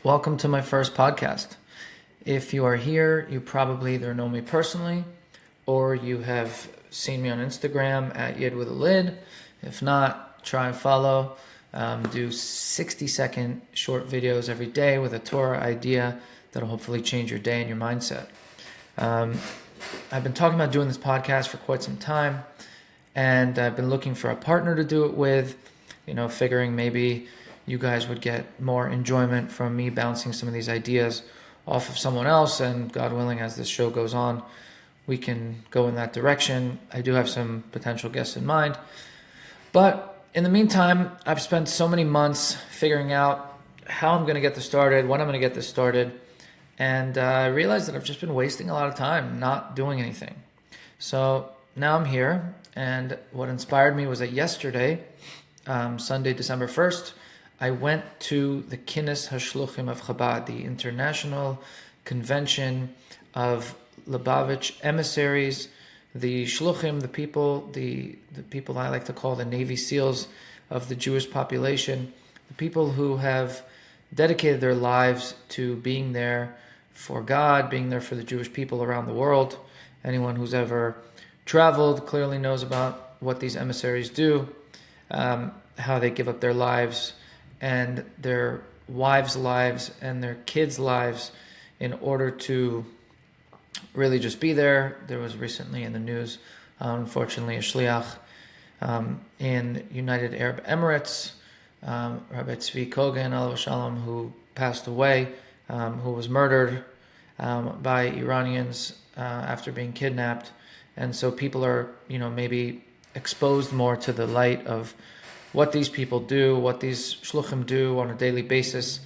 Welcome to my first podcast. If you are here, you probably either know me personally or you have seen me on Instagram at YidWithALid. If not, try and follow. Do 60-second short videos every day with a Torah idea that'll hopefully change your day and your mindset. I've been talking about doing this podcast for quite some time, and I've been looking for a partner to do it with, figuring maybe you guys would get more enjoyment from me bouncing some of these ideas off of someone else, and God willing, as this show goes on, we can go in that direction. I do have some potential guests in mind, but in the meantime, I've spent so many months figuring out how I'm going to get this started, when I'm going to get this started, and I realized that I've just been wasting a lot of time not doing anything. So now I'm here, and what inspired me was that yesterday, Sunday, December 1st, I went to the Kinnas Hashluchim of Chabad, the international convention of Lubavitch emissaries, the Shluchim, the people I like to call the Navy SEALs of the Jewish population, the people who have dedicated their lives to being there for God, being there for the Jewish people around the world. Anyone who's ever traveled clearly knows about what these emissaries do, how they give up their lives and their wives' lives and their kids' lives in order to really just be there. There was recently in the news, unfortunately, a shliach in United Arab Emirates, Rabbi Tzvi Kogan, alav shalom, who passed away, who was murdered by Iranians after being kidnapped. And so people are, maybe exposed more to the light of what these people do, what these shluchim do on a daily basis,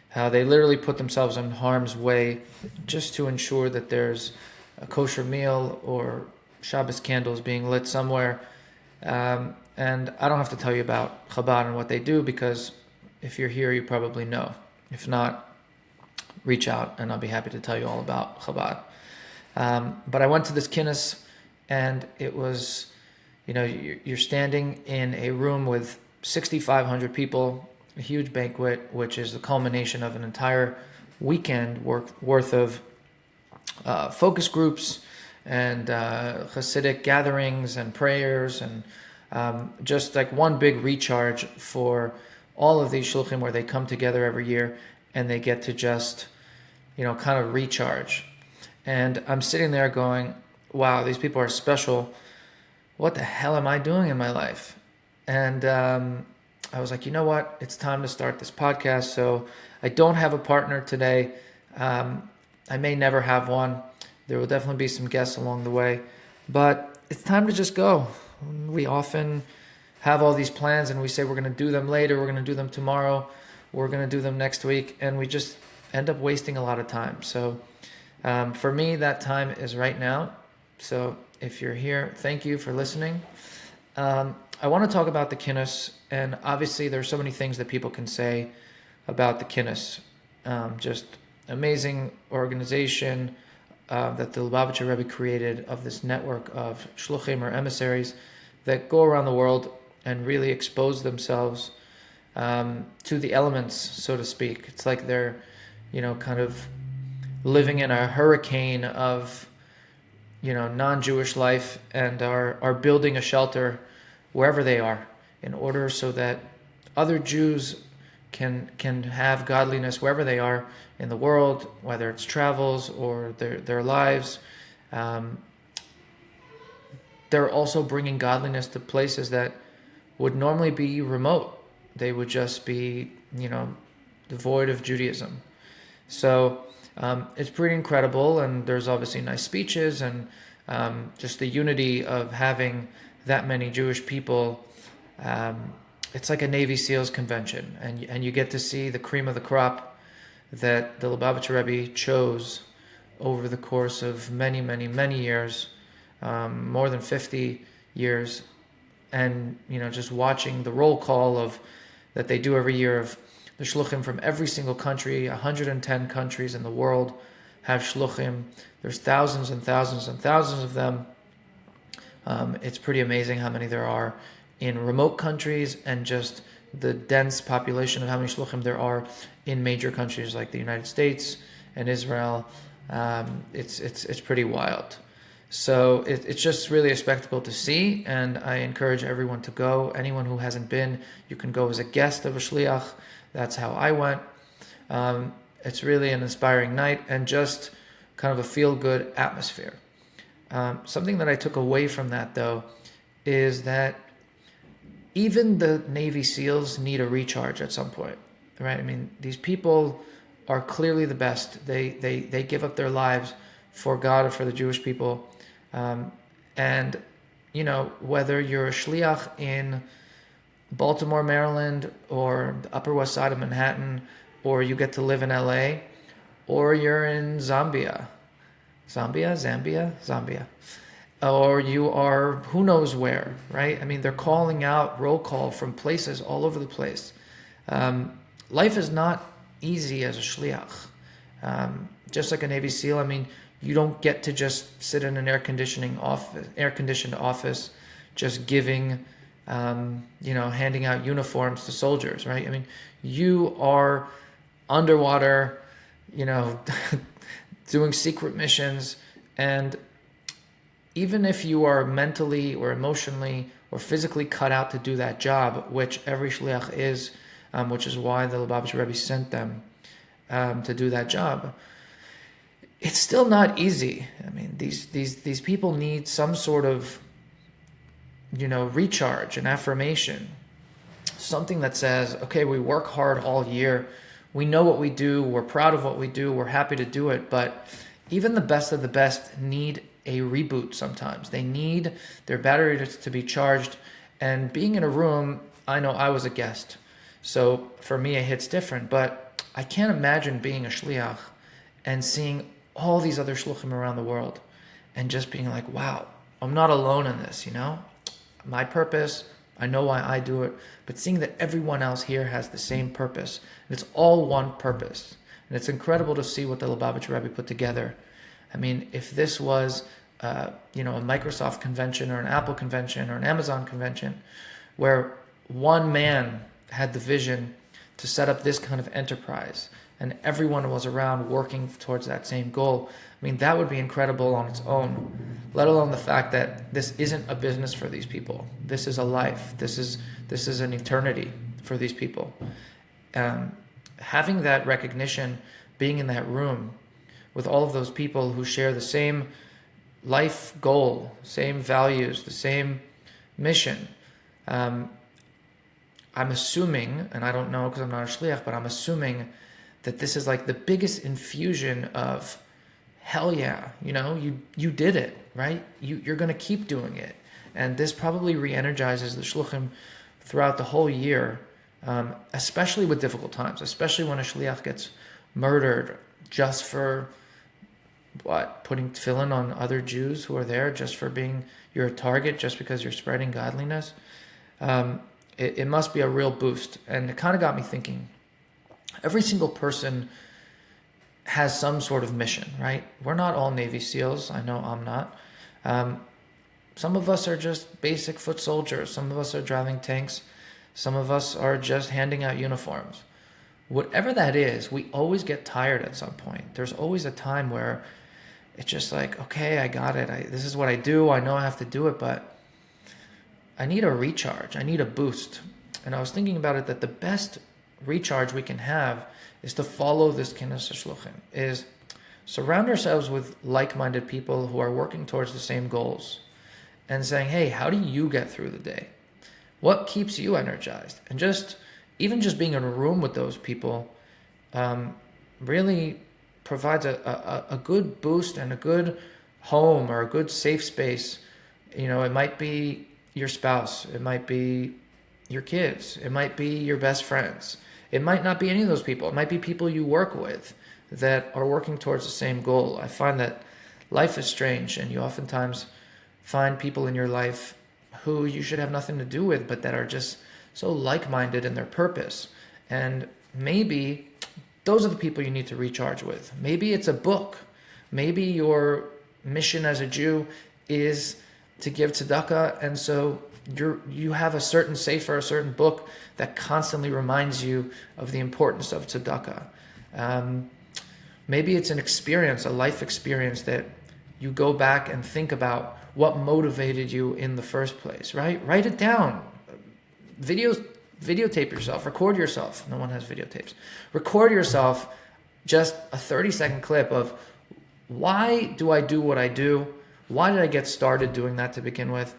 how they literally put themselves in harm's way just to ensure that there's a kosher meal or Shabbos candles being lit somewhere. And I don't have to tell you about Chabad and what they do, because if you're here, you probably know. If not, reach out and I'll be happy to tell you all about Chabad. But I went to this kinnis, and it was, you're standing in a room with 6,500 people, a huge banquet, which is the culmination of an entire weekend worth of focus groups and Hasidic gatherings and prayers, and just like one big recharge for all of these shluchim, where they come together every year and they get to just, kind of recharge. And I'm sitting there going, wow, these people are special. What the hell am I doing in my life? And I was like, you know what? It's time to start this podcast. So I don't have a partner today. I may never have one. There will definitely be some guests along the way. But it's time to just go. We often have all these plans and we say we're going to do them later, we're going to do them tomorrow, we're going to do them next week, and we just end up wasting a lot of time. So for me, that time is right now. So if you're here, thank you for listening. I want to talk about the kinnis, and obviously there's so many things that people can say about the kinnis. Just amazing organization that the Lubavitcher Rebbe created of this network of shluchim, or emissaries, that go around the world and really expose themselves to the elements, so to speak. It's like they're, kind of living in a hurricane of non-Jewish life, and are building a shelter wherever they are, in order so that other Jews can have godliness wherever they are in the world, whether it's travels or their lives. They're also bringing godliness to places that would normally be remote. They would just be, devoid of Judaism. So it's pretty incredible, and there's obviously nice speeches, and just the unity of having that many Jewish people. It's like a Navy SEALs convention, and you get to see the cream of the crop that the Lubavitcher Rebbe chose over the course of many, many, many years, more than 50 years, and just watching the roll call that they do every year of the shluchim from every single country. 110 countries in the world have shluchim. There's thousands and thousands and thousands of them. It's pretty amazing how many there are in remote countries, and just the dense population of how many shluchim there are in major countries like the United States and Israel. It's pretty wild. So it's just really a spectacle to see, and I encourage everyone to go. Anyone who hasn't been, you can go as a guest of a shliach. That's how I went. It's really an inspiring night and just kind of a feel-good atmosphere. Something that I took away from that, though, is that even the Navy SEALs need a recharge at some point, right? I mean, these people are clearly the best. They give up their lives for God or for the Jewish people. And, you know, whether you're a shliach in Baltimore, Maryland, or the Upper West Side of Manhattan, or you get to live in LA, or you're in Zambia, or you are who knows where, right? I mean, they're calling out roll call from places all over the place. Life is not easy as a shliach. Just like a Navy SEAL, I mean, you don't get to just sit in an air-conditioned office, just giving, handing out uniforms to soldiers, right? I mean, you are underwater, doing secret missions, and even if you are mentally or emotionally or physically cut out to do that job, which every shliach is, which is why the Lubavitch Rebbe sent them to do that job, it's still not easy. I mean, these people need some sort of, recharge and affirmation. Something that says, okay, we work hard all year. We know what we do. We're proud of what we do. We're happy to do it. But even the best of the best need a reboot sometimes. They need their battery to be charged. And being in a room, I know I was a guest, so for me it hits different. But I can't imagine being a shliach and seeing all these other shluchim around the world and just being like, wow, I'm not alone in this, My purpose, I know why I do it, but seeing that everyone else here has the same purpose, and it's all one purpose. And it's incredible to see what the Lubavitch Rebbe put together. I mean, if this was, a Microsoft convention or an Apple convention or an Amazon convention, where one man had the vision to set up this kind of enterprise, and everyone was around working towards that same goal, I mean, that would be incredible on its own, let alone the fact that this isn't a business for these people. This is a life. This is an eternity for these people. Having that recognition, being in that room with all of those people who share the same life goal, same values, the same mission, I'm assuming, and I don't know because I'm not a shliach, but I'm assuming that this is like the biggest infusion of hell yeah, you did it, right? You're going to keep doing it. And this probably re-energizes the shluchim throughout the whole year, especially with difficult times, especially when a shliach gets murdered just for, putting tefillin on other Jews who are there, just for you're a target, just because you're spreading godliness. It must be a real boost. And it kind of got me thinking, every single person has some sort of mission, right? We're not all Navy SEALs. I know I'm not. Some of us are just basic foot soldiers. Some of us are driving tanks. Some of us are just handing out uniforms. Whatever that is, we always get tired at some point. There's always a time where it's just like, okay, I got it. This is what I do. I know I have to do it, but I need a recharge. I need a boost. And I was thinking about it, that the best recharge we can have is to follow this Kinnas Hashluchim, is surround ourselves with like-minded people who are working towards the same goals and saying, hey, how do you get through the day? What keeps you energized? And even just being in a room with those people really provides a good boost and a good home or a good safe space. It might be your spouse. It might be your kids. It might be your best friends. It might not be any of those people. It might be people you work with that are working towards the same goal. I find that life is strange, and you oftentimes find people in your life who you should have nothing to do with, but that are just so like-minded in their purpose. And maybe those are the people you need to recharge with. Maybe it's a book. Maybe your mission as a Jew is to give tzedakah, and so you have a certain sefer, a certain book that constantly reminds you of the importance of tzedakah. Maybe it's an experience, a life experience that you go back and think about what motivated you in the first place, right? Write it down. Videotape yourself, record yourself. No one has videotapes. Record yourself, just a 30-second clip of why do I do what I do? Why did I get started doing that to begin with?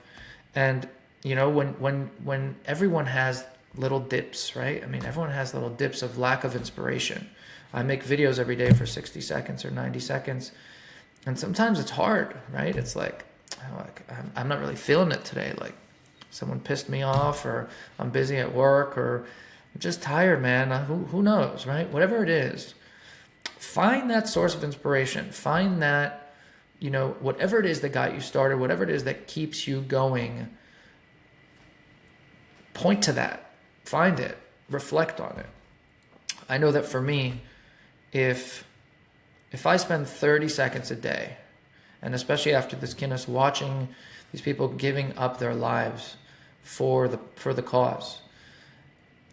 And when everyone has little dips, right? I mean, everyone has little dips of lack of inspiration. I make videos every day for 60 seconds or 90 seconds. And sometimes it's hard, right? It's like I'm not really feeling it today. Like someone pissed me off, or I'm busy at work, or I'm just tired, man. Who knows, right? Whatever it is, find that source of inspiration. Find that, whatever it is that got you started, whatever it is that keeps you going, point to that. Find it. Reflect on it. I know that for me, if I spend 30 seconds a day, and especially after this Kinnas, watching these people giving up their lives for the cause,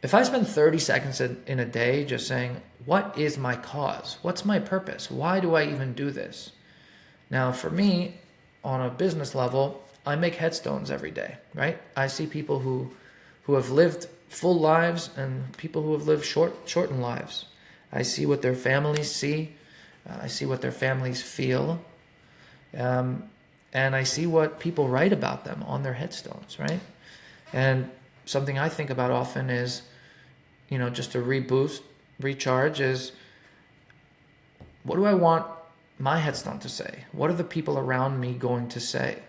if I spend 30 seconds in a day just saying, what is my cause? What's my purpose? Why do I even do this? Now, for me, on a business level, I make headstones every day, right? I see people who have lived full lives and people who have lived shortened lives. I see what their families see. I see what their families feel. And I see what people write about them on their headstones, right? And something I think about often is, just to recharge is, what do I want my headstone to say? What are the people around me going to say?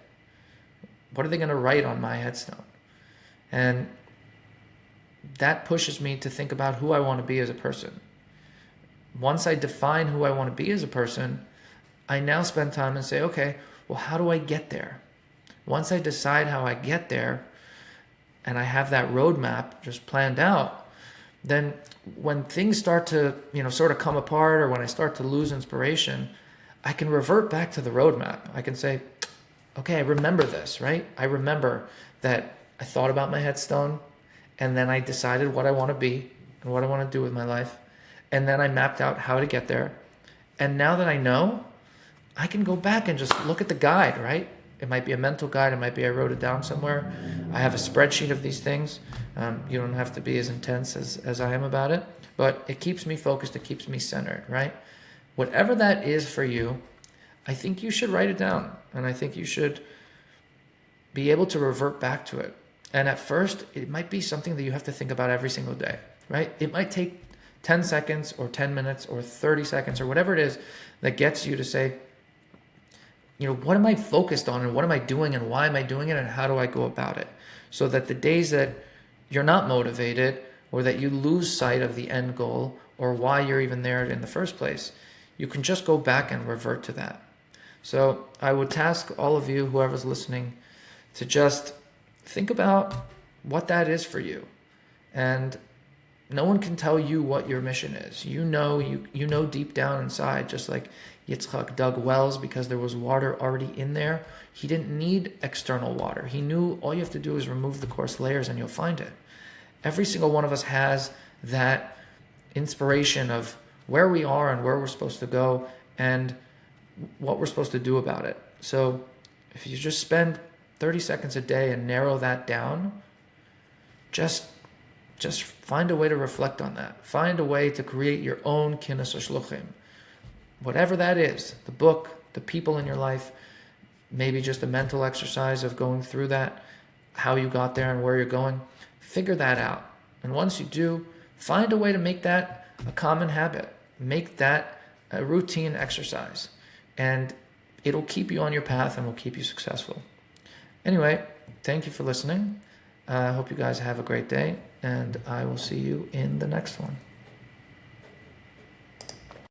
What are they going to write on my headstone? And that pushes me to think about who I want to be as a person. Once I define who I want to be as a person, I now spend time and say, okay, well, how do I get there? Once I decide how I get there, and I have that roadmap just planned out, then when things start to, sort of come apart, or when I start to lose inspiration, I can revert back to the roadmap. I can say, okay, I remember this, right? I remember that I thought about my headstone, and then I decided what I want to be and what I want to do with my life. And then I mapped out how to get there. And now that I know, I can go back and just look at the guide, right? It might be a mental guide. It might be I wrote it down somewhere. I have a spreadsheet of these things. You don't have to be as intense as I am about it. But it keeps me focused. It keeps me centered, right? Whatever that is for you, I think you should write it down. And I think you should be able to revert back to it. And at first, it might be something that you have to think about every single day, right? It might take 10 seconds or 10 minutes or 30 seconds or whatever it is that gets you to say, what am I focused on, and what am I doing, and why am I doing it, and how do I go about it? So that the days that you're not motivated, or that you lose sight of the end goal, or why you're even there in the first place, you can just go back and revert to that. So I would task all of you, whoever's listening, to just think about what that is for you. And no one can tell you what your mission is. You know deep down inside, just like Yitzchak dug wells because there was water already in there. He didn't need external water. He knew all you have to do is remove the coarse layers and you'll find it. Every single one of us has that inspiration of where we are and where we're supposed to go and what we're supposed to do about it. So if you just spend 30 seconds a day and narrow that down, just find a way to reflect on that. Find a way to create your own Kinnas Hashluchim. Whatever that is, the book, the people in your life, maybe just a mental exercise of going through that, how you got there and where you're going, figure that out. And once you do, find a way to make that a common habit. Make that a routine exercise. And it'll keep you on your path and will keep you successful. Anyway, thank you for listening. I hope you guys have a great day, and I will see you in the next one.